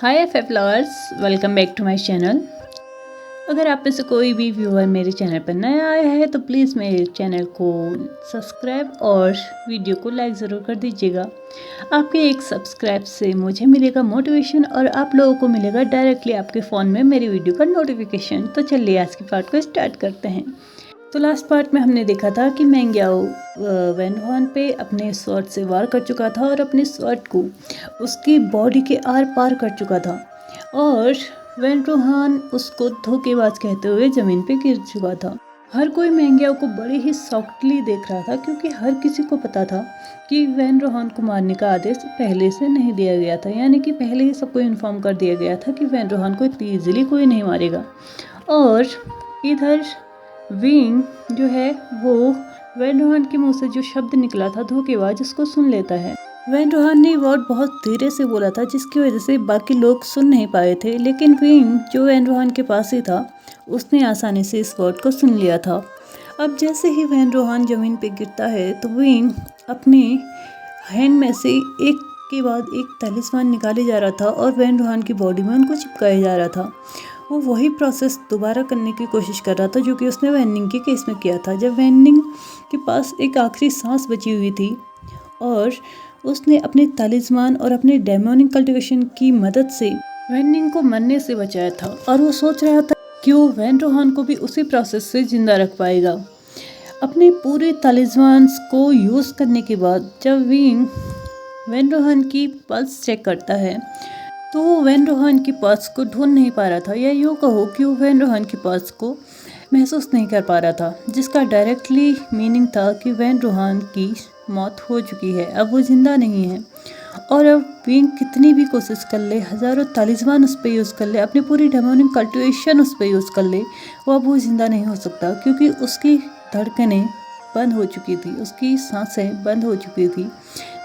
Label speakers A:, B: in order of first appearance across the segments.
A: Hi F flowers, welcome back to my channel. अगर आप में से कोई भी व्यूअर मेरे चैनल पर नया आया है तो प्लीज़ मेरे चैनल को सब्सक्राइब और वीडियो को लाइक ज़रूर कर दीजिएगा। आपके एक सब्सक्राइब से मुझे मिलेगा मोटिवेशन और आप लोगों को मिलेगा डायरेक्टली आपके फ़ोन में मेरी वीडियो का नोटिफिकेशन। तो चलिए आज की पार्ट को स्टार्ट करते हैं। तो लास्ट पार्ट में हमने देखा था कि मेंग्याओ वैन पे अपने स्वॉर्ड से वार कर चुका था और अपने स्वॉर्ड को उसकी बॉडी के आर पार कर चुका था और वैन रोहान उसको धोखेबाज कहते हुए ज़मीन पे गिर चुका था। हर कोई मेंग्याओ को बड़े ही सॉफ्टली देख रहा था क्योंकि हर किसी को पता था कि वैन रोहान को मारने का आदेश पहले से नहीं दिया गया था, यानी कि पहले ही सबको इन्फॉर्म कर दिया गया था कि वैन रोहान को इतनी ईजिली कोई नहीं मारेगा। और इधर विंग जो है वो वैन रोहान के मुंह से जो शब्द निकला था धोखेबाज, उसको सुन लेता है। वैन रोहान ने वर्ड बहुत धीरे से बोला था जिसकी वजह से बाकी लोग सुन नहीं पाए थे, लेकिन विंग जो वैन रोहान के पास ही था उसने आसानी से इस वर्ड को सुन लिया था। अब जैसे ही वैन रोहान ज़मीन पे गिरता है तो विंग अपने हैंड में से एक के बाद एक तलिस्मान निकाले जा रहा था और वैन रोहान की बॉडी में उनको चिपकाया जा रहा था। वो वही प्रोसेस दोबारा करने की कोशिश कर रहा था जो कि उसने वैनिंग के केस में किया था, जब वैनिंग के पास एक आखिरी सांस बची हुई थी और उसने अपने तालिस्मान और अपने डेमोनिक कल्टिवेशन की मदद से वैनिंग को मरने से बचाया था। और वो सोच रहा था कि वो वैन रोहान को भी उसी प्रोसेस से जिंदा रख पाएगा। अपने पूरे तालिस्मान को यूज़ करने के बाद जब विंग वैन रोहान की पल्स चेक करता है तो वो वैन रोहान की पल्स को ढूंढ नहीं पा रहा था, या यूँ कहो कि वो वैन रोहान की पल्स को महसूस नहीं कर पा रहा था, जिसका डायरेक्टली मीनिंग था कि वैन रोहान की मौत हो चुकी है, अब वो ज़िंदा नहीं है। और अब विंग कितनी भी कोशिश कर ले, हज़ारों तालिस्मान उस पर यूज़ कर ले, अपनी पूरी डेमोनिक कल्टिवेशन उस पर यूज़ कर ले, वो ज़िंदा नहीं हो सकता क्योंकि उसकी धड़कनें बंद हो चुकी थी, उसकी सांसें बंद हो चुकी थी,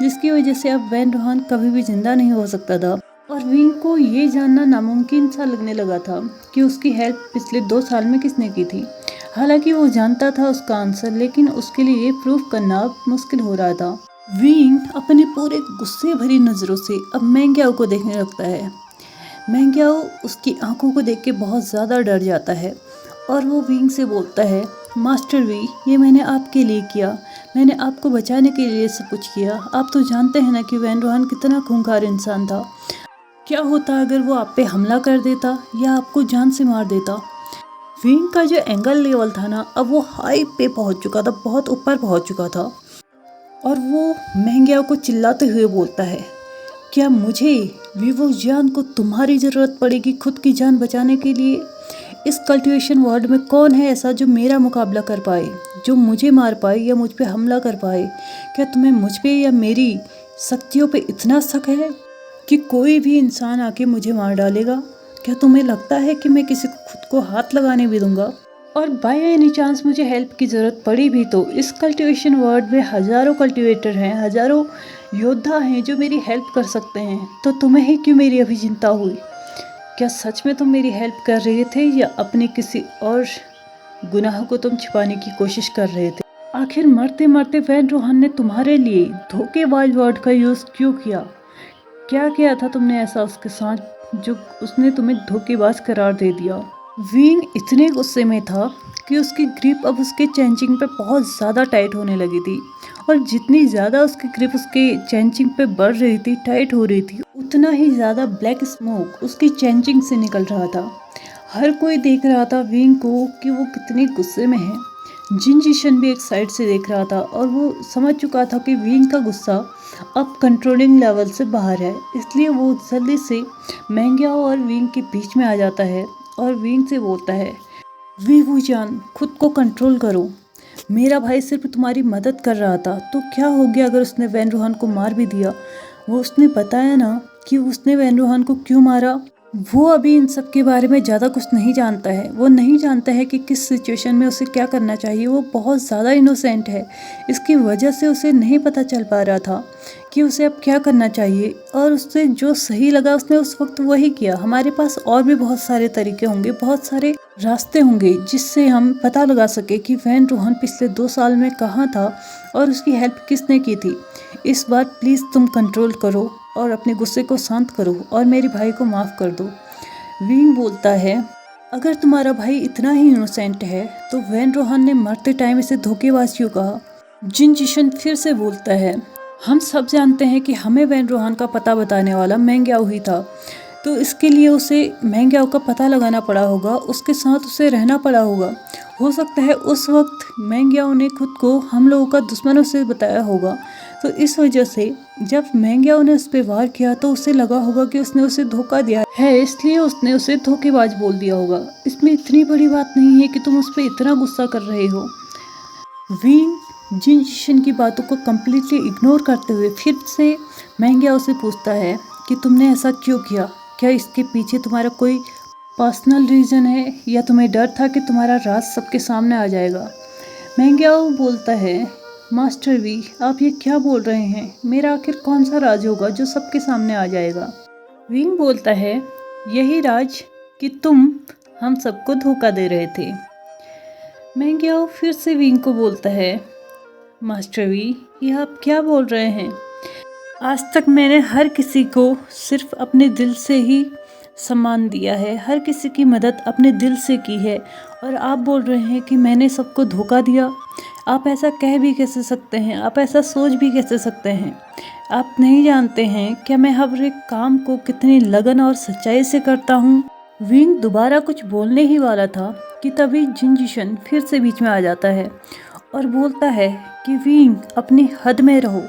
A: जिसकी वजह से अब वैन रोहान कभी भी ज़िंदा नहीं हो सकता था। और विंग को ये जानना नामुमकिन सा लगने लगा था कि उसकी हेल्प पिछले 2 साल में किसने की थी। हालांकि वो जानता था उसका आंसर, लेकिन उसके लिए ये प्रूव करना मुश्किल हो रहा था। विंग अपने पूरे गुस्से भरी नज़रों से अब मेंग्याओ को देखने लगता है। मेंग्याओ उसकी आंखों को देख के बहुत ज़्यादा डर जाता है और वो विंग से बोलता है, मास्टर वी, ये मैंने आपके लिए किया, मैंने आपको बचाने के लिए सब कुछ किया। आप तो जानते हैं ना कि वैन रोहान कितना खूंखार इंसान था। क्या होता अगर वो आप पे हमला कर देता या आपको जान से मार देता। विंग का जो एंगल लेवल था ना, अब वो हाई पे पहुंच चुका था, बहुत ऊपर पहुंच चुका था। और वो मेंग्याओ को चिल्लाते हुए बोलता है, क्या मुझे वीवो जान को तुम्हारी ज़रूरत पड़ेगी खुद की जान बचाने के लिए? इस कल्टिवेशन वर्ल्ड में कौन है ऐसा जो मेरा मुकाबला कर पाए, जो मुझे मार पाए या मुझ पे हमला कर पाए? क्या तुम्हें मुझ पे या मेरी शक्तियों पे इतना शक है कि कोई भी इंसान आके मुझे मार डालेगा? क्या तुम्हें लगता है कि मैं किसी को खुद को हाथ लगाने भी दूंगा? और बाय एनी चांस मुझे हेल्प की ज़रूरत पड़ी भी तो इस कल्टिवेशन वर्ल्ड में हज़ारों कल्टिवेटर हैं, हज़ारों योद्धा हैं जो मेरी हेल्प कर सकते हैं, तो तुम्हें ही क्यों मेरी अभी चिंता हुई? क्या सच में तुम मेरी हेल्प कर रहे थे या अपने किसी और गुनाह को तुम छिपाने की कोशिश कर रहे थे? आखिर मरते मरते वैन रोहान ने तुम्हारे लिए धोखेबाज वर्ड का यूज़ क्यों किया? क्या किया था तुमने ऐसा उसके साथ जो उसने तुम्हें धोखेबाज करार दे दिया? विंग इतने गुस्से में था कि उसकी ग्रिप अब उसके चेंचिंग पे बहुत ज़्यादा टाइट होने लगी थी, और जितनी ज़्यादा उसकी ग्रिप उसके चेंचिंग पे बढ़ रही थी, टाइट हो रही थी, उतना ही ज़्यादा ब्लैक स्मोक उसकी चेंचिंग से निकल रहा था। हर कोई देख रहा था विंग को कि वो कितनी गुस्से में है। जिन जिशन भी एक साइड से देख रहा था और वो समझ चुका था कि विंग का गुस्सा अब कंट्रोलिंग लेवल से बाहर है, इसलिए वो जल्दी से मेंग्याओ और विंग के बीच में आ जाता है और विंग से बोलता है, वीवू जान, खुद को कंट्रोल करो। मेरा भाई सिर्फ तुम्हारी मदद कर रहा था, तो क्या हो गया अगर उसने वैन रोहान को मार भी दिया? वो उसने बताया ना कि उसने वैन रोहान को क्यों मारा। वो अभी इन सब के बारे में ज़्यादा कुछ नहीं जानता है। वो नहीं जानता है कि किस सिचुएशन में उसे क्या करना चाहिए। वो बहुत ज़्यादा इनोसेंट है, इसकी वजह से उसे नहीं पता चल पा रहा था कि उसे अब क्या करना चाहिए, और उससे जो सही लगा उसने उस वक्त वही किया। हमारे पास और भी बहुत सारे तरीके होंगे, बहुत सारे रास्ते होंगे जिससे हम पता लगा सके कि वैन रोहान पिछले 2 साल में कहाँ था और उसकी हेल्प किसने की थी। इस बार प्लीज़ तुम कंट्रोल करो, और अपने गुस्से को शांत करो और मेरे भाई को माफ़ कर दो। विंग बोलता है, अगर तुम्हारा भाई इतना ही इनोसेंट है तो वैन रोहन ने मरते टाइम इसे धोखेबाज क्यों कहा। जिन जिशन फिर से बोलता है, हम सब जानते हैं कि हमें वैन रोहन का पता बताने वाला मैंग्याओ ही था, तो इसके लिए उसे मैंग्याओ का पता लगाना पड़ा होगा, उसके साथ उसे रहना पड़ा होगा। हो सकता है उस वक्त मैंग्याओ ने खुद को हम लोगों का दुश्मनों से बताया होगा, तो इस वजह से जब मैंग्याओ ने उस पर वार किया तो उसे लगा होगा कि उसने उसे धोखा दिया है, इसलिए उसने उसे धोखेबाज बोल दिया होगा। इसमें इतनी बड़ी बात नहीं है कि तुम उस पर इतना गुस्सा कर रहे हो। विंग जिन जिशन की बातों को कम्प्लीटली इग्नोर करते हुए फिर से मैंग्याओ से पूछता है कि तुमने ऐसा क्यों किया, क्या इसके पीछे तुम्हारा कोई पर्सनल रीज़न है या तुम्हें डर था कि तुम्हारा राज सबके सामने आ जाएगा। मैंग्याओ बोलता है, मास्टर वी आप ये क्या बोल रहे हैं, मेरा आखिर कौन सा राज होगा जो सबके सामने आ जाएगा। विंग बोलता है, यही राज कि तुम हम सबको धोखा दे रहे थे। मैंग्याओ फिर से विंग को बोलता है, मास्टर वी ये आप क्या बोल रहे हैं, आज तक मैंने हर किसी को सिर्फ अपने दिल से ही सम्मान दिया है, हर किसी की मदद अपने दिल से की है, और आप बोल रहे हैं कि मैंने सबको धोखा दिया। आप ऐसा कह भी कैसे सकते हैं, आप ऐसा सोच भी कैसे सकते हैं। आप नहीं जानते हैं क्या मैं हर एक काम को कितनी लगन और सच्चाई से करता हूँ। विंग दोबारा कुछ बोलने ही वाला था कि तभी जिन जिशन फिर से बीच में आ जाता है और बोलता है कि विंग अपनी हद में रहो,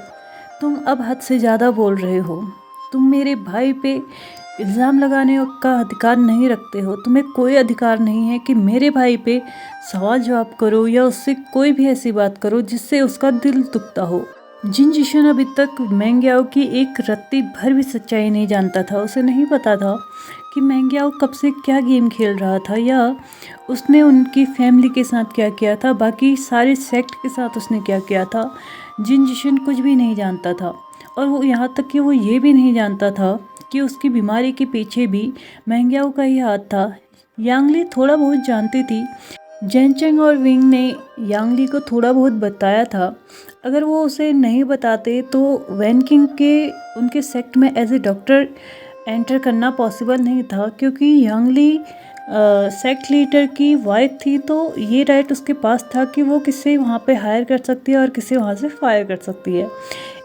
A: तुम अब हद से ज़्यादा बोल रहे हो, तुम मेरे भाई पे इल्ज़ाम लगाने का अधिकार नहीं रखते हो, तुम्हें कोई अधिकार नहीं है कि मेरे भाई पे सवाल जवाब करो या उससे कोई भी ऐसी बात करो जिससे उसका दिल दुखता हो। जिन जिशन अभी तक मैंग्याओ की एक रत्ती भर भी सच्चाई नहीं जानता था, उसे नहीं पता था कि मैंग्याओ कब से क्या गेम खेल रहा था या उसने उनकी फैमिली के साथ क्या किया था, बाकी सारे सेक्ट के साथ उसने क्या किया था। जिन जिशन कुछ भी नहीं जानता था, और वो यहाँ तक कि वो ये भी नहीं जानता था कि उसकी बीमारी के पीछे भी मैंग्याओ का ही हाथ था। यांगली थोड़ा बहुत जानती थी, जेनचेंग और विंग ने यांगली को थोड़ा बहुत बताया था। अगर वो उसे नहीं बताते तो वैन किंग के उनके सेक्ट में एज ए डॉक्टर एंटर करना पॉसिबल नहीं था, क्योंकि यांगली सेक्ट लीडर की वाइफ थी, तो ये राइट उसके पास था कि वो किसे वहाँ पे हायर कर सकती है और किसे वहाँ से फायर कर सकती है।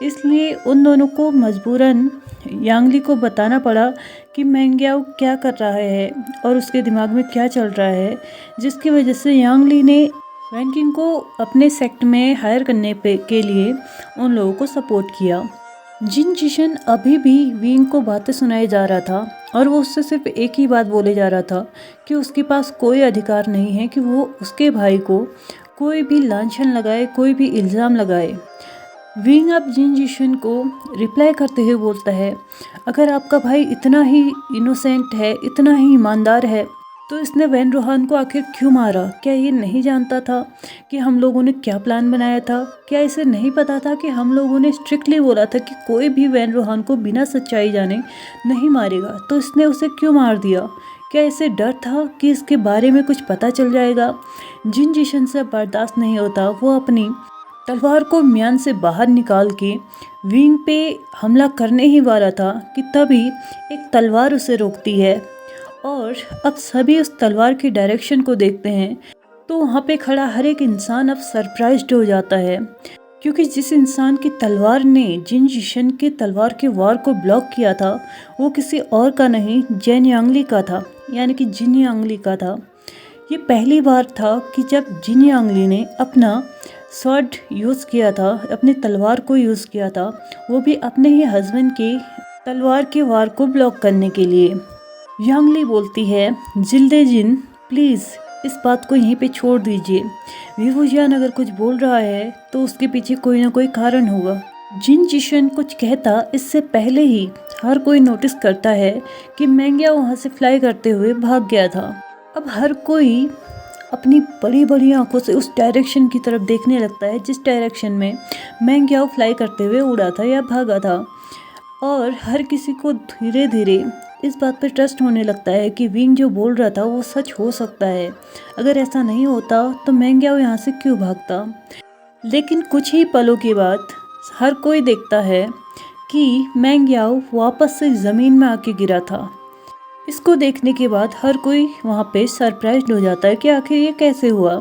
A: इसलिए उन दोनों को मजबूरन यांगली को बताना पड़ा कि मैंग्याओ क्या कर रहा है और उसके दिमाग में क्या चल रहा है, जिसकी वजह से यांगली ने वैन किंग को अपने सेक्ट में हायर करने के लिए उन लोगों को सपोर्ट किया। जिन जिशन अभी भी विंग को बातें सुनाए जा रहा था और वो उससे सिर्फ एक ही बात बोले जा रहा था कि उसके पास कोई अधिकार नहीं है कि वो उसके भाई को कोई भी लांछन लगाए, कोई भी इल्ज़ाम लगाए। विंग अब जिन जिशन को रिप्लाई करते हुए बोलता है, अगर आपका भाई इतना ही इनोसेंट है, इतना ही ईमानदार है, तो इसने वैन रोहन को आखिर क्यों मारा। क्या ये नहीं जानता था कि हम लोगों ने क्या प्लान बनाया था? क्या इसे नहीं पता था कि हम लोगों ने स्ट्रिक्टली बोला था कि कोई भी वैन रोहन को बिना सच्चाई जाने नहीं मारेगा, तो इसने उसे क्यों मार दिया? क्या इसे डर था कि इसके बारे में कुछ पता चल जाएगा? जिन जिशन से बर्दाश्त नहीं होता, वो अपनी तलवार को म्यान से बाहर निकाल के विंग पे हमला करने ही वाला था कि तभी एक तलवार उसे रोकती है, और अब सभी उस तलवार की डायरेक्शन को देखते हैं तो वहाँ पे खड़ा हर एक इंसान अब सरप्राइज्ड हो जाता है, क्योंकि जिस इंसान की तलवार ने जिन जिशन के तलवार के वार को ब्लॉक किया था वो किसी और का नहीं, जेन यांगली का था, यानी कि जिन यांगली का था। ये पहली बार था कि जब जिन यांगली ने अपना स्वॉर्ड यूज़ किया था, अपनी तलवार को यूज़ किया था, वो भी अपने ही हस्बैंड के तलवार के वार को ब्लॉक करने के लिए। यांगली बोलती है, जिल्दे जिन प्लीज़ इस बात को यहीं पे छोड़ दीजिए, विवुजियान अगर कुछ बोल रहा है तो उसके पीछे कोई ना कोई कारण होगा। जिन जिशन कुछ कहता इससे पहले ही हर कोई नोटिस करता है कि मैंग्याओ वहाँ से फ्लाई करते हुए भाग गया था। अब हर कोई अपनी बड़ी बड़ी आंखों से उस डायरेक्शन की तरफ देखने लगता है जिस डायरेक्शन में मैंग्याओ फ्लाई करते हुए उड़ा था या भागा था, और हर किसी को धीरे धीरे इस बात पर ट्रस्ट होने लगता है कि विंग जो बोल रहा था वो सच हो सकता है। अगर ऐसा नहीं होता तो मैंग्याओ यहाँ से क्यों भागता। लेकिन कुछ ही पलों के बाद हर कोई देखता है कि मैंग्याओ वापस से ज़मीन में आके गिरा था। इसको देखने के बाद हर कोई वहाँ पे सरप्राइज्ड हो जाता है कि आखिर ये कैसे हुआ।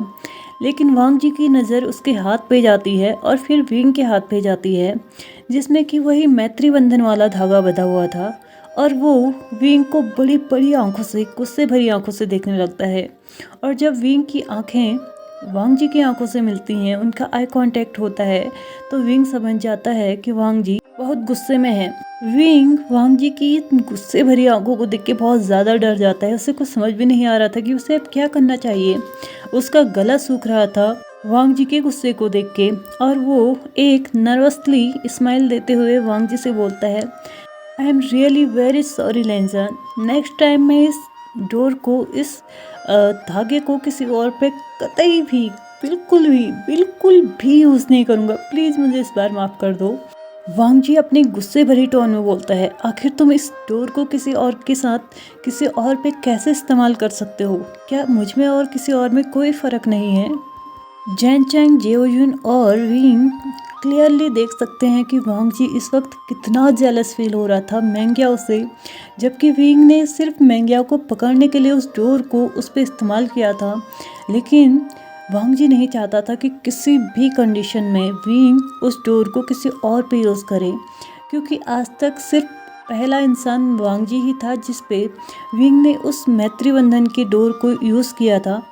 A: लेकिन वांग जी की नज़र उसके हाथ पे जाती है और फिर विंग के हाथ पे जाती है, जिसमें कि वही मैत्री बंधन वाला धागा बंधा हुआ था। और वो विंग को बड़ी बड़ी आंखों से, गुस्से भरी आंखों से देखने लगता है। और जब विंग की आंखें वांग जी की आंखों से मिलती हैं, उनका आई कांटेक्ट होता है, तो विंग समझ जाता है कि वांग जी बहुत गुस्से में है। विंग वांग जी की गुस्से भरी आंखों को देख के बहुत ज़्यादा डर जाता है। उसे कुछ समझ भी नहीं आ रहा था कि उसे अब क्या करना चाहिए। उसका गला सूख रहा था वांग जी के गुस्से को देख के, और वो एक नर्वसली स्माइल देते हुए वांग जी से बोलता है, I am really very sorry लेंजन, नेक्स्ट टाइम मैं इस डोर को, इस धागे को किसी और पे कतई भी, बिल्कुल भी यूज़ नहीं करूँगा, प्लीज़ मुझे इस बार माफ़ कर दो। वांग जी अपने गुस्से भरी टोन में बोलता है, आखिर तुम इस डोर को किसी और के साथ, किसी और पे कैसे इस्तेमाल कर सकते हो? क्या मुझ में और किसी और में कोई फ़र्क नहीं है? जैन चैंग, जेओयुन और विंग क्लियरली देख सकते हैं कि वांग जी इस वक्त कितना जेलस फील हो रहा था मैंग्याओ से, जबकि विंग ने सिर्फ मैंग्याओ को पकड़ने के लिए उस डोर को उस पर इस्तेमाल किया था। लेकिन वांग जी नहीं चाहता था कि किसी भी कंडीशन में विंग उस डोर को किसी और पे यूज़ करे, क्योंकि आज तक सिर्फ पहला इंसान वांग जी ही था जिस पे विंग ने उस मैत्री बंधन के डोर को यूज़ किया था।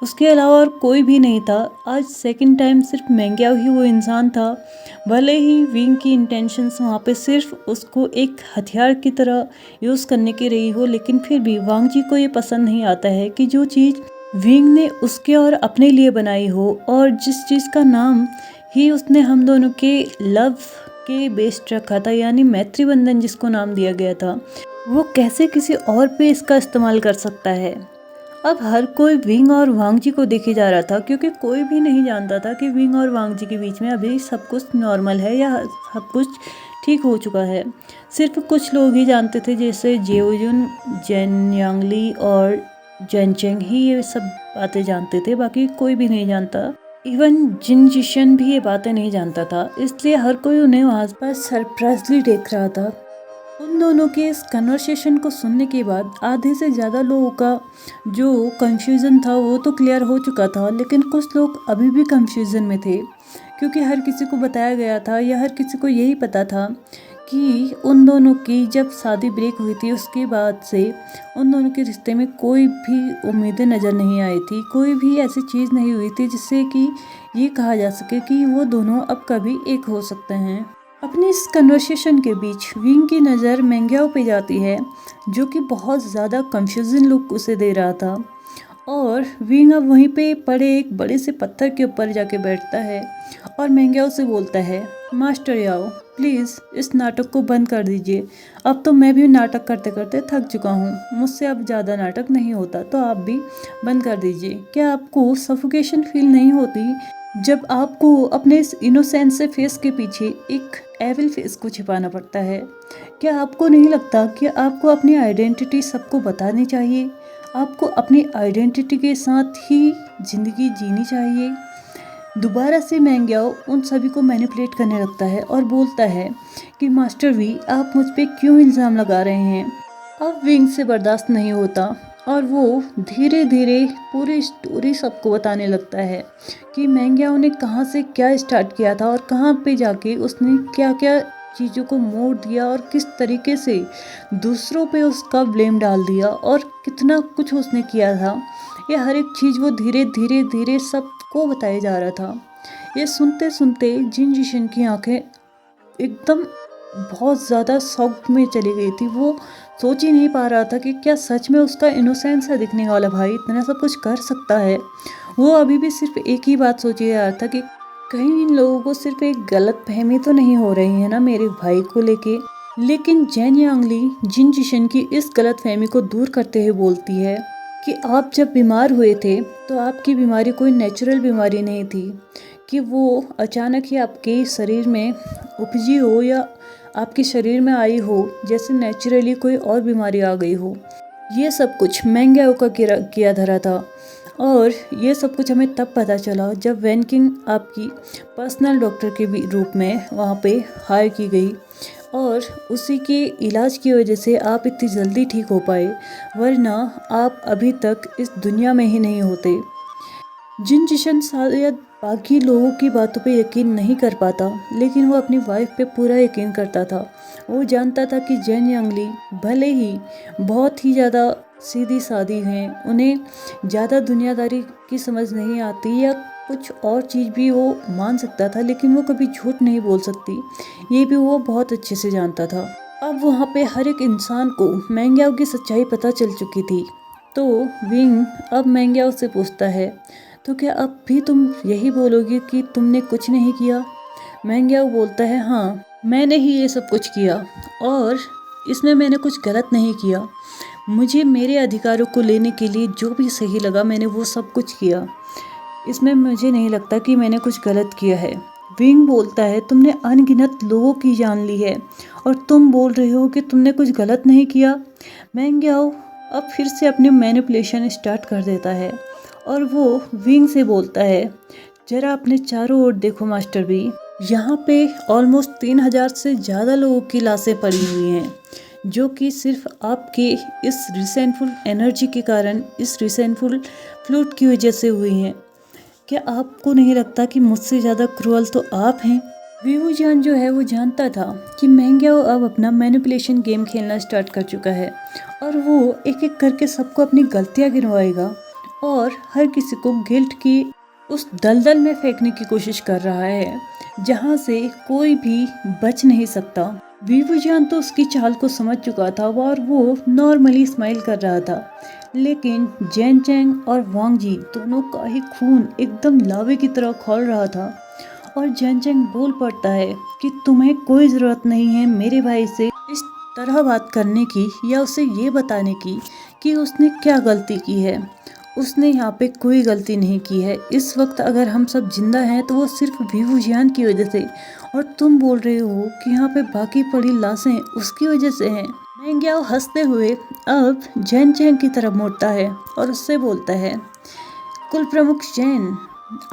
A: उसके अलावा और कोई भी नहीं था। आज सेकंड टाइम सिर्फ मैंग्याओ ही वो इंसान था। भले ही विंग की इंटेंशंस वहाँ पे सिर्फ उसको एक हथियार की तरह यूज़ करने की रही हो, लेकिन फिर भी वांग जी को ये पसंद नहीं आता है कि जो चीज़ विंग ने उसके और अपने लिए बनाई हो, और जिस चीज़ का नाम ही उसने हम दोनों के लव के बेस्ड रखा था, यानी मैत्री बंधन जिसको नाम दिया गया था, वो कैसे किसी और पे इसका इस्तेमाल कर सकता है। अब हर कोई विंग और वांग जी को देखे जा रहा था, क्योंकि कोई भी नहीं जानता था कि विंग और वांग जी के बीच में अभी सब कुछ नॉर्मल है या सब कुछ ठीक हो चुका है। सिर्फ कुछ लोग ही जानते थे, जैसे जेओयुन, जेन यांगली और जैन चेंग ही ये सब बातें जानते थे, बाकी कोई भी नहीं जानता। इवन जिन जिशन भी ये बातें नहीं जानता था, इसलिए हर कोई उन्हें वहाँ पर सरप्राइजली देख रहा था। उन दोनों के इस कन्वर्सेशन को सुनने के बाद आधे से ज़्यादा लोगों का जो कंफ्यूजन था वो तो क्लियर हो चुका था, लेकिन कुछ लोग अभी भी कंफ्यूजन में थे, क्योंकि हर किसी को बताया गया था या हर किसी को यही पता था कि उन दोनों की जब शादी ब्रेक हुई थी उसके बाद से उन दोनों के रिश्ते में कोई भी उम्मीदें नज़र नहीं आई थी, कोई भी ऐसी चीज़ नहीं हुई थी जिससे कि ये कहा जा सके कि वो दोनों अब कभी एक हो सकते हैं। अपनी इस कन्वर्सेशन के बीच विंग की नज़र मैंग्याओ पे जाती है, जो कि बहुत ज़्यादा कंफ्यूजन लुक उसे दे रहा था। और विंग अब वहीं पे पड़े एक बड़े से पत्थर के ऊपर जाके बैठता है और मैंग्याओ से बोलता है, मास्टर याओ, प्लीज़ इस नाटक को बंद कर दीजिए। अब तो मैं भी नाटक करते करते थक चुका हूँ, मुझसे अब ज़्यादा नाटक नहीं होता, तो आप भी बंद कर दीजिए। क्या आपको सफोकेशन फील नहीं होती जब आपको अपने इस इनोसेंस से फेस के पीछे एक एविल फेस को छिपाना पड़ता है? क्या आपको नहीं लगता कि आपको अपनी आइडेंटिटी सबको बतानी चाहिए? आपको अपनी आइडेंटिटी के साथ ही ज़िंदगी जीनी चाहिए। दोबारा से मैंग्याओ उन सभी को मैनिपुलेट करने लगता है और बोलता है कि मास्टर वी, आप मुझ पे क्यों इल्ज़ाम लगा रहे हैं? अब विंग से बर्दाश्त नहीं होता और वो धीरे धीरे पूरी स्टोरी सबको बताने लगता है कि मैंग्याओ ने कहाँ से क्या स्टार्ट किया था और कहाँ पे जाके उसने क्या क्या चीज़ों को मोड़ दिया और किस तरीके से दूसरों पे उसका ब्लेम डाल दिया और कितना कुछ उसने किया था। ये हर एक चीज़ वो धीरे धीरे धीरे सबको बताया जा रहा था। ये सुनते सुनते जिन जिशन की आंखें एकदम बहुत ज़्यादा शॉक में चली गई थी। वो सोच ही नहीं पा रहा था कि क्या सच में उसका इनोसेंस है दिखने वाला भाई इतना सब कुछ कर सकता है। वो अभी भी सिर्फ एक ही बात सोचे जा रहा था कि कहीं इन लोगों को सिर्फ एक गलत फहमी तो नहीं हो रही है ना मेरे भाई को लेके। लेकिन जैन यांगली जिन जिशन की इस गलत फहमी को दूर करते हुए बोलती है कि आप जब बीमार हुए थे तो आपकी बीमारी कोई नेचुरल बीमारी नहीं थी, कि वो अचानक ही आपके शरीर में उपजी हो या आपके शरीर में आई हो, जैसे नेचुरली कोई और बीमारी आ गई हो। ये सब कुछ मैंग्याओ का किया धरा था, और ये सब कुछ हमें तब पता चला जब वैन किंग आपकी पर्सनल डॉक्टर के रूप में वहाँ पे हायर की गई। और उसी के इलाज की वजह से आप इतनी जल्दी ठीक हो पाए, वरना आप अभी तक इस दुनिया में ही नहीं होते। जिन जिशन शायद बाकी लोगों की बातों पे यकीन नहीं कर पाता, लेकिन वो अपनी वाइफ पे पूरा यकीन करता था। वो जानता था कि जेन यांगली भले ही बहुत ही ज़्यादा सीधी सादी हैं, उन्हें ज़्यादा दुनियादारी की समझ नहीं आती या कुछ और चीज़ भी वो मान सकता था, लेकिन वो कभी झूठ नहीं बोल सकती, ये भी वो बहुत अच्छे से जानता था। अब वहाँ पे हर एक इंसान को मैंग्याओ की सच्चाई पता चल चुकी थी। तो विंग अब मैंग्याओ से पूछता है, तो क्या अब भी तुम यही बोलोगे कि तुमने कुछ नहीं किया? मैंग्याओ बोलता है, हाँ मैंने ही ये सब कुछ किया और इसमें मैंने कुछ गलत नहीं किया। मुझे मेरे अधिकारों को लेने के लिए जो भी सही लगा मैंने वो सब कुछ किया। इसमें मुझे नहीं लगता कि मैंने कुछ गलत किया है। विंग बोलता है, तुमने अनगिनत लोगों की जान ली है और तुम बोल रहे हो कि तुमने कुछ गलत नहीं किया। मैंग्याओ अब फिर से अपनी मैनिपुलेशन स्टार्ट कर देता है और वो विंग से बोलता है, जरा अपने चारों ओर देखो मास्टर बी, यहाँ पे ऑलमोस्ट 3000 से ज़्यादा लोगों की लाशें पड़ी हुई हैं, जो कि सिर्फ आपके इस रिसेंटफुल एनर्जी के कारण, इस रिसेंटफुल फ्लूट की वजह से हुई हैं। क्या आपको नहीं लगता कि मुझसे ज़्यादा क्रूअल तो आप हैं? वीवू जान जो है वो जानता था कि मैंग्याओ अब अपना मैनिपुलेशन गेम खेलना स्टार्ट कर चुका है और वो एक एक करके सबको अपनी गलतियाँ गिनवाएगा और हर किसी को गिल्ट की उस दलदल में फेंकने की कोशिश कर रहा है, जहाँ से कोई भी बच नहीं सकता। वीवू जान तो उसकी चाल को समझ चुका था और वो नॉर्मली स्माइल कर रहा था, लेकिन जैन चैंग और वांग जी दोनों का ही खून एकदम लावे की तरह खौल रहा था। और जैन चैंग बोल पड़ता है कि तुम्हें कोई ज़रूरत नहीं है मेरे भाई से इस तरह बात करने की या उसे ये बताने की कि उसने क्या गलती की है। उसने यहाँ पे कोई गलती नहीं की है। इस वक्त अगर हम सब जिंदा हैं तो वो सिर्फ वीवू जियान की वजह से, और तुम बोल रहे हो कि यहाँ पे बाकी पड़ी लाशें उसकी वजह से हैं। मैंग्याओ हंसते हुए अब जैन चैंग की तरफ मुड़ता है और उससे बोलता है, कुल प्रमुख जैन,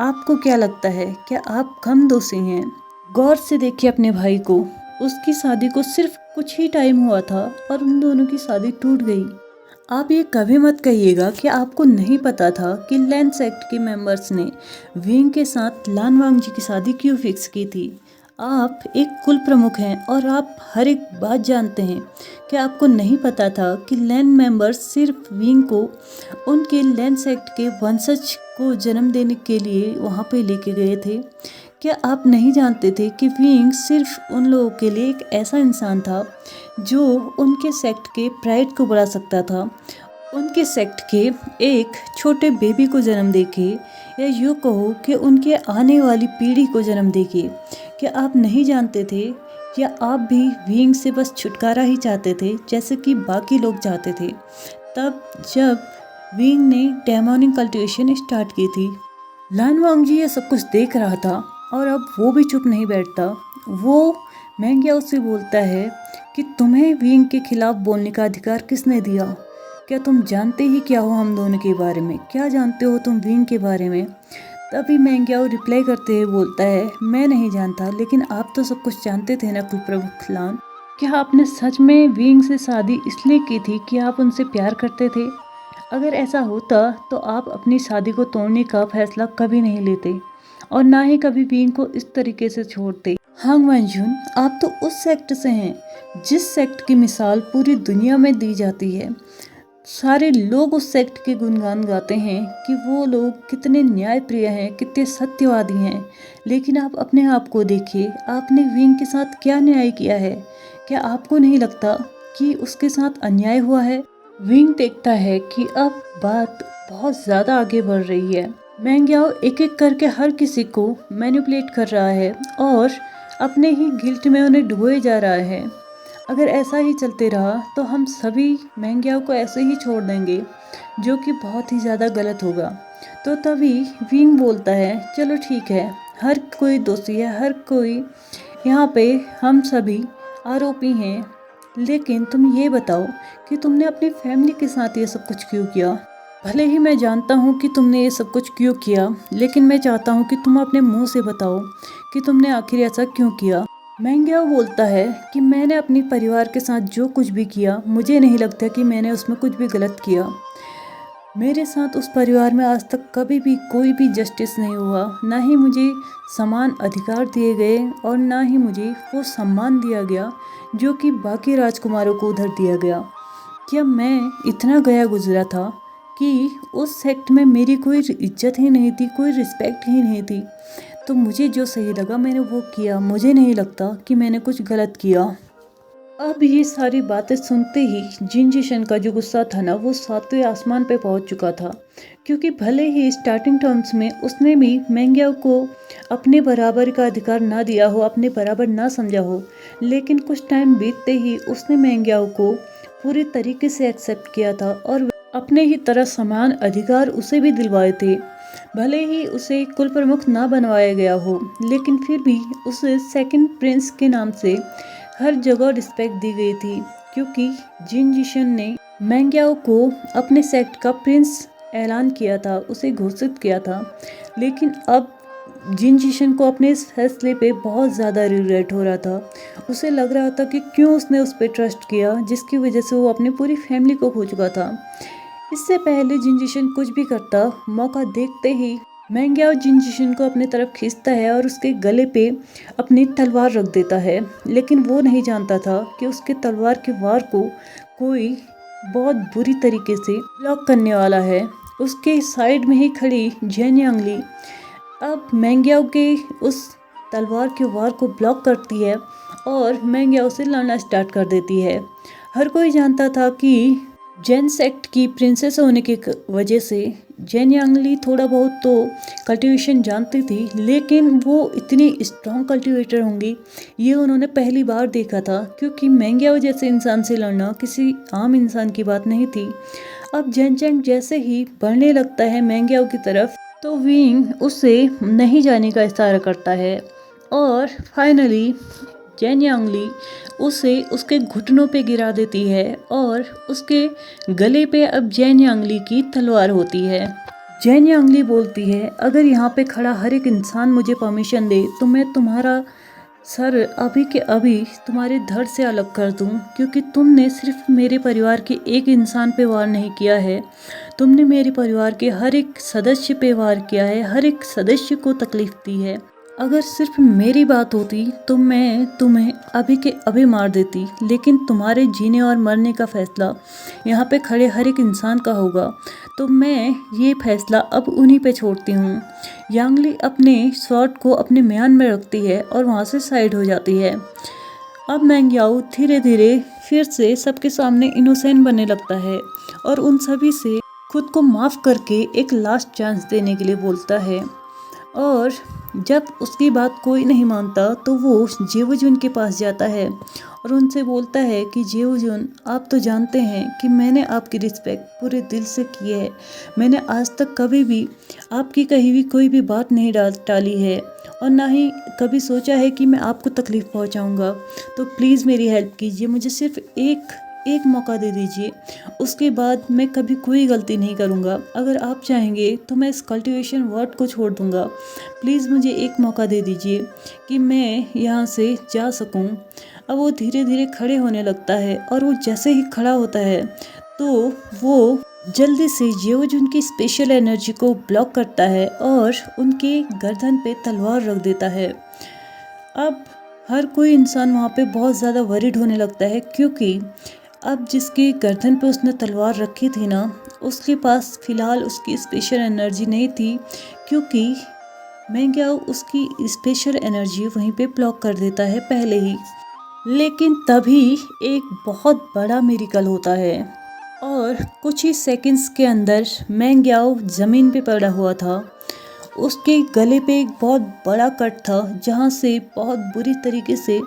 A: आपको क्या लगता है, क्या आप कम दोषी हैं? गौर से देखिए अपने भाई को, उसकी शादी को सिर्फ कुछ ही टाइम हुआ था और उन दोनों की शादी टूट गई। आप ये कभी मत कहिएगा कि आपको नहीं पता था कि लैंड सेक्ट के मेंबर्स ने विंग के साथ लान वांग जी की शादी क्यों फिक्स की थी। आप एक कुल प्रमुख हैं और आप हर एक बात जानते हैं। क्या आपको नहीं पता था कि लैंड मेंबर्स सिर्फ विंग को उनके लैंड सेक्ट के वंशज को जन्म देने के लिए वहाँ पे लेके गए थे? क्या आप नहीं जानते थे कि विंग सिर्फ उन लोगों के लिए एक ऐसा इंसान था जो उनके सेक्ट के प्राइड को बढ़ा सकता था, उनके सेक्ट के एक छोटे बेबी को जन्म देके, या यूँ कहो कि उनके आने वाली पीढ़ी को जन्म देके? क्या आप नहीं जानते थे? या आप भी विंग से बस छुटकारा ही चाहते थे जैसे कि बाकी लोग चाहते थे तब जब विंग ने डेमोनिक कल्टिवेशन स्टार्ट की थी? लान वांग जी ये सब कुछ देख रहा था और अब वो भी चुप नहीं बैठता। वो मैंग्याओ से बोलता है कि तुम्हें विंग के खिलाफ बोलने का अधिकार किसने दिया? क्या तुम जानते ही क्या हो हम दोनों के बारे में? क्या जानते हो तुम विंग के बारे में? तभी मैंग्याओ रिप्लाई करते हुए बोलता है, मैं नहीं जानता, लेकिन आप तो सब कुछ जानते थे ना कुल प्रमुख लान। क्या आपने सच में विंग से शादी इसलिए की थी कि आप उनसे प्यार करते थे? अगर ऐसा होता तो आप अपनी शादी को तोड़ने का फैसला कभी नहीं लेते और ना ही कभी विंग को इस तरीके से छोड़ते। हांग वनजुन, आप तो उस सेक्ट से हैं जिस सेक्ट की मिसाल पूरी दुनिया में दी जाती है। सारे लोग उस सेक्ट के गुणगान गाते हैं कि वो लोग कितने न्यायप्रिय हैं, कितने सत्यवादी हैं, लेकिन आप अपने आप को देखिए, आपने विंग के साथ क्या न्याय किया है? क्या आपको नहीं लगता कि उसके साथ अन्याय हुआ है? विंग देखता है कि अब बात बहुत ज़्यादा आगे बढ़ रही है। मैंग्याओ एक एक करके हर किसी को मैनिपुलेट कर रहा है और अपने ही गिल्ट में उन्हें डुबोए जा रहा है। अगर ऐसा ही चलते रहा तो हम सभी मैंग्याओ को ऐसे ही छोड़ देंगे, जो कि बहुत ही ज़्यादा गलत होगा। तो तभी विंग बोलता है, चलो ठीक है, हर कोई दोषी है, हर कोई यहाँ पे हम सभी आरोपी हैं, लेकिन तुम ये बताओ कि तुमने अपनी फैमिली के साथ ये सब कुछ क्यों किया? भले ही मैं जानता हूँ कि तुमने ये सब कुछ क्यों किया, लेकिन मैं चाहता हूँ कि तुम अपने मुंह से बताओ कि तुमने आखिर ऐसा क्यों किया। मैंग्याओ बोलता है कि मैंने अपने परिवार के साथ जो कुछ भी किया, मुझे नहीं लगता कि मैंने उसमें कुछ भी गलत किया। मेरे साथ उस परिवार में आज तक कभी भी कोई भी जस्टिस नहीं हुआ, ना ही मुझे समान अधिकार दिए गए और ना ही मुझे वो सम्मान दिया गया जो कि बाकी राजकुमारों को उधर दिया गया। क्या मैं इतना गया गुजरा था कि उस सेक्ट में मेरी कोई इज्जत ही नहीं थी, कोई रिस्पेक्ट ही नहीं थी। तो मुझे जो सही लगा मैंने वो किया, मुझे नहीं लगता कि मैंने कुछ गलत किया। अब ये सारी बातें सुनते ही जिन जिशन का जो गुस्सा था ना, वो सातवें आसमान पे पहुंच चुका था। क्योंकि भले ही स्टार्टिंग टर्म्स में उसने भी मैंग्याओ को अपने बराबर का अधिकार ना दिया हो, अपने बराबर ना समझा हो, लेकिन कुछ टाइम बीतते ही उसने मैंग्याओ को पूरी तरीके से एक्सेप्ट किया था और अपने ही तरह समान अधिकार उसे भी दिलवाए थे। भले ही उसे कुल प्रमुख ना बनवाया गया हो, लेकिन फिर भी उसे सेकंड प्रिंस के नाम से हर जगह रिस्पेक्ट दी गई थी। क्योंकि जिन जिशन ने मैंग्याओ को अपने सेक्ट का प्रिंस ऐलान किया था, उसे घोषित किया था। लेकिन अब जिन जिशन को अपने इस फैसले पे बहुत ज़्यादा रिग्रेट हो रहा था। उसे लग रहा था कि क्यों उसने उस पर ट्रस्ट किया, जिसकी वजह से वो अपनी पूरी फैमिली को खो चुका था। इससे पहले जिन जिशन कुछ भी करता, मौका देखते ही मैंग्याओ जिन जिशन को अपनी तरफ खींचता है और उसके गले पे अपनी तलवार रख देता है। लेकिन वो नहीं जानता था कि उसके तलवार के वार को कोई बहुत बुरी तरीके से ब्लॉक करने वाला है। उसके साइड में ही खड़ी जेन यांगली अब मैंग्याओ के उस तलवार के वार को ब्लॉक करती है और मैंग्याओ से लड़ना स्टार्ट कर देती है। हर कोई जानता था कि जेन सेक्ट की प्रिंसेस होने की वजह से जेन यांगली थोड़ा बहुत तो कल्टीवेशन जानती थी, लेकिन वो इतनी स्ट्रॉन्ग कल्टीवेटर होंगी ये उन्होंने पहली बार देखा था। क्योंकि मैंग्याओ जैसे इंसान से लड़ना किसी आम इंसान की बात नहीं थी। अब जेन चेंग जैसे ही बढ़ने लगता है मैंग्याओ की तरफ, तो विंग उसे नहीं जाने का इशारा करता है और फाइनली जेन यांगली उसे उसके घुटनों पे गिरा देती है और उसके गले पे अब जेन यांगली की तलवार होती है। जेन यांगली बोलती है, अगर यहाँ पे खड़ा हर एक इंसान मुझे परमिशन दे तो मैं तुम्हारा सर अभी के अभी तुम्हारे धड़ से अलग कर दूं। क्योंकि तुमने सिर्फ मेरे परिवार के एक इंसान पे वार नहीं किया है, तुमने मेरे परिवार के हर एक सदस्य पे वार किया है, हर एक सदस्य को तकलीफ दी है। अगर सिर्फ मेरी बात होती तो मैं तुम्हें अभी के अभी मार देती, लेकिन तुम्हारे जीने और मरने का फैसला यहाँ पे खड़े हर एक इंसान का होगा, तो मैं ये फैसला अब उन्हीं पे छोड़ती हूँ। यांगली अपने स्वॉर्ड को अपने म्यान में रखती है और वहाँ से साइड हो जाती है। अब मैंग्याओ धीरे धीरे फिर से सबके सामने इनोसेंट बनने लगता है और उन सभी से खुद को माफ़ करके एक लास्ट चांस देने के लिए बोलता है। और जब उसकी बात कोई नहीं मानता तो वो जेवुजुन के पास जाता है और उनसे बोलता है कि जेवुजुन, आप तो जानते हैं कि मैंने आपकी रिस्पेक्ट पूरे दिल से की है। मैंने आज तक कभी भी आपकी कही हुई कोई भी बात नहीं टाली है और ना ही कभी सोचा है कि मैं आपको तकलीफ़ पहुंचाऊंगा। तो प्लीज़ मेरी हेल्प कीजिए, मुझे सिर्फ एक मौका दे दीजिए, उसके बाद मैं कभी कोई गलती नहीं करूँगा। अगर आप चाहेंगे तो मैं इस कल्टीवेशन वर्ड को छोड़ दूँगा। प्लीज़ मुझे एक मौका दे दीजिए कि मैं यहाँ से जा सकूँ। अब वो धीरे धीरे खड़े होने लगता है और वो जैसे ही खड़ा होता है तो वो जल्दी से जेवुजुन की स्पेशल एनर्जी को ब्लॉक करता है और उनके गर्दन पे तलवार रख देता है। अब हर कोई इंसान वहाँ पे बहुत ज़्यादा वरीड होने लगता है, क्योंकि अब जिसकी गर्दन पे उसने तलवार रखी थी ना, उसके पास फ़िलहाल उसकी स्पेशल एनर्जी नहीं थी। क्योंकि मैंग्याओ उसकी स्पेशल एनर्जी वहीं पे ब्लॉक कर देता है पहले ही। लेकिन तभी एक बहुत बड़ा मिरेकल होता है और कुछ ही सेकंड्स के अंदर मैंग्याओ ज़मीन पे पड़ा हुआ था। उसके गले पे एक बहुत बड़ा कट था जहाँ से बहुत बुरी तरीके से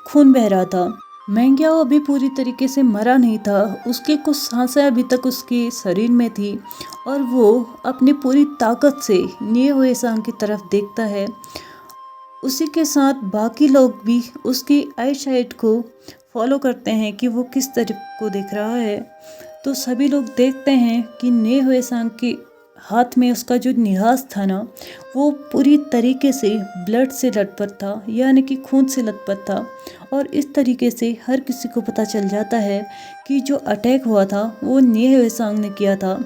A: खून बह रहा था। मैंग्याओ अभी पूरी तरीके से मरा नहीं था, उसके कुछ सांसें अभी तक उसके शरीर में थी और वो अपनी पूरी ताकत से निए हुए सांग की तरफ देखता है। उसी के साथ बाकी लोग भी उसकी आई साइट को फॉलो करते हैं कि वो किस तरफ को देख रहा है। तो सभी लोग देखते हैं कि निए हुए सांग के हाथ में उसका जो निहाज था ना, वो पूरी तरीके से ब्लड से लथपथ था, यानी कि खून से लथपथ था। और इस तरीके से हर किसी को पता चल जाता है कि जो अटैक हुआ था वो निह वेसांग ने किया था।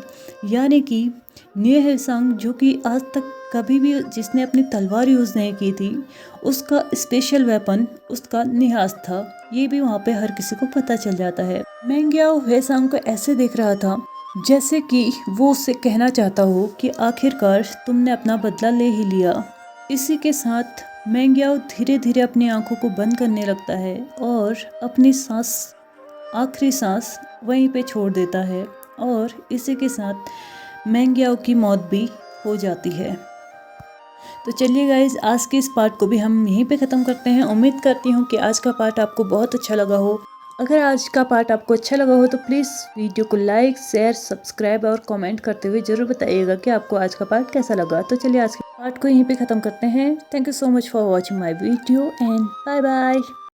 A: यानी कि निह वेसांग, जो कि आज तक कभी भी जिसने अपनी तलवार यूज़ नहीं की थी, उसका स्पेशल वेपन उसका निहाज था। ये भी वहाँ पे हर किसी को पता चल जाता है। मेंग्याओ वेसांग को ऐसे देख रहा था जैसे कि वो उससे कहना चाहता हो कि आखिरकार तुमने अपना बदला ले ही लिया। इसी के साथ मेंग्याओ धीरे धीरे अपनी आंखों को बंद करने लगता है और अपनी सांस, आखिरी सांस वहीं पे छोड़ देता है। और इसी के साथ मेंग्याओ की मौत भी हो जाती है। तो चलिए गाइज, आज के इस पार्ट को भी हम यहीं पे ख़त्म करते हैं। उम्मीद करती हूँ कि आज का पार्ट आपको बहुत अच्छा लगा हो। अगर आज का पार्ट आपको अच्छा लगा हो तो प्लीज़ वीडियो को लाइक, शेयर, सब्सक्राइब और कमेंट करते हुए ज़रूर बताइएगा कि आपको आज का पार्ट कैसा लगा। तो चलिए आज के पार्ट को यहीं पे ख़त्म करते हैं। Thank you so much for watching my video and bye bye.